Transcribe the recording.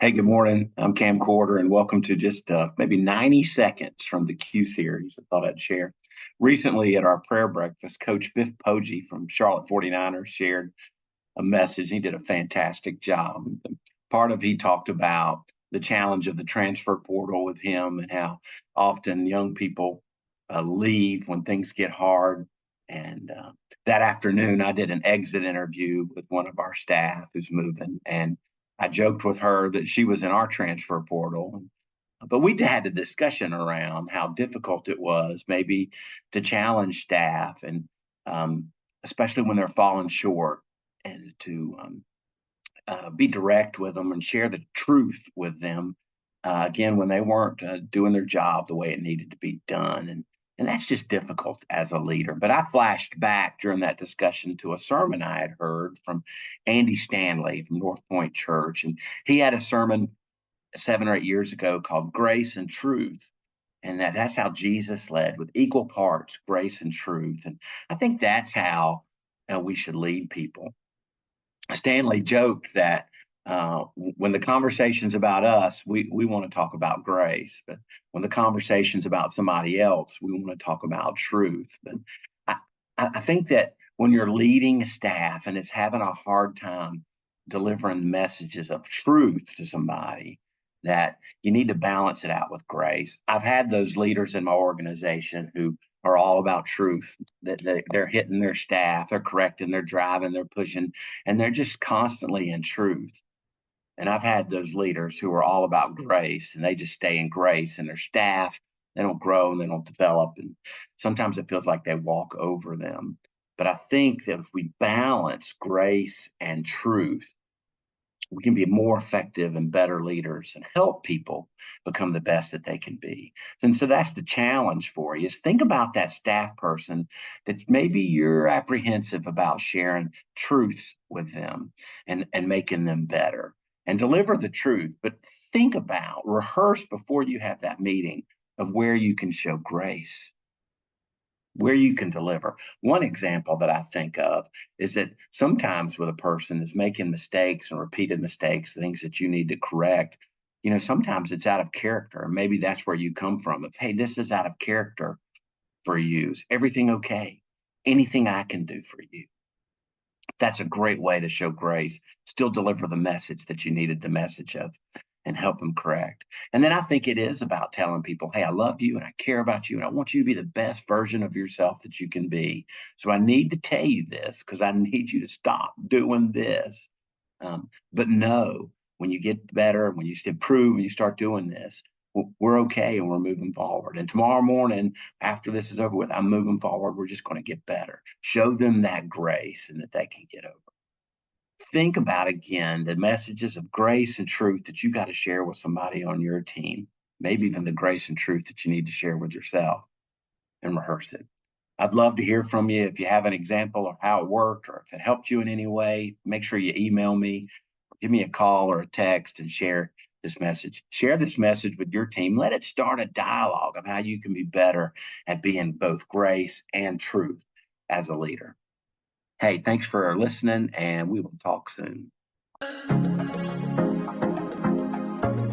Hey, good morning. I'm Cam Corder, and welcome to just maybe 90 seconds from the Q series I thought I'd share. Recently, at our prayer breakfast, Coach Biff Poggi from Charlotte 49ers shared a message. He did a fantastic job. Part of he talked about the challenge of the transfer portal with him and how often young people leave when things get hard. And that afternoon, I did an exit interview with one of our staff who's moving, and I joked with her that she was in our transfer portal. But we had a discussion around how difficult it was, maybe to challenge staff, and especially when they're falling short, and to be direct with them and share the truth with them. Again, when they weren't doing their job the way it needed to be done, and that's just difficult as a leader. But I flashed back during that discussion to a sermon I had heard from Andy Stanley from North Point Church, and he had a sermon 7 or 8 years ago called Grace and Truth. And that's how Jesus led, with equal parts grace and truth. And I think that's how we should lead people. Stanley joked that when the conversation's about us, we want to talk about grace. But when the conversation's about somebody else, we want to talk about truth. But I, I think that when you're leading a staff and it's having a hard time delivering messages of truth to somebody, that you need to balance it out with grace. I've had those leaders in my organization who are all about truth, that they're hitting their staff, they're correcting, they're driving, they're pushing, and they're just constantly in truth. And I've had those leaders who are all about grace, and they just stay in grace, and their staff, they don't grow and they don't develop. And sometimes it feels like they walk over them. But I think that if we balance grace and truth, we can be more effective and better leaders and help people become the best that they can be. And so that's the challenge for you, is think about that staff person that maybe you're apprehensive about sharing truths with them, and making them better, and deliver the truth. But think about, rehearse before you have that meeting of where you can show grace, where you can deliver. One example that I think of is that sometimes with a person is making mistakes and repeated mistakes, things that you need to correct, sometimes it's out of character. And maybe that's where you come from. If, hey, this is out of character for you. Is everything okay? Anything I can do for you? That's a great way to show grace, still deliver the message that you needed the message of, and help them correct. And then I think it is about telling people, hey, I love you and I care about you and I want you to be the best version of yourself that you can be. So I need to tell you this because I need you to stop doing this. But no, when you get better, when you improve and you start doing this, we're okay and we're moving forward. And tomorrow morning, after this is over with, I'm moving forward. We're just going to get better. Show them that grace and that they can get over. Think about again the messages of grace and truth that you got to share with somebody on your team, maybe even the grace and truth that you need to share with yourself, and rehearse it. I'd love to hear from you. If you have an example of how it worked or if it helped you in any way, make sure you email me, give me a call or a text, and share this message. Share this message with your team. Let it start a dialogue of how you can be better at being both grace and truth as a leader. Hey, thanks for listening, and we will talk soon.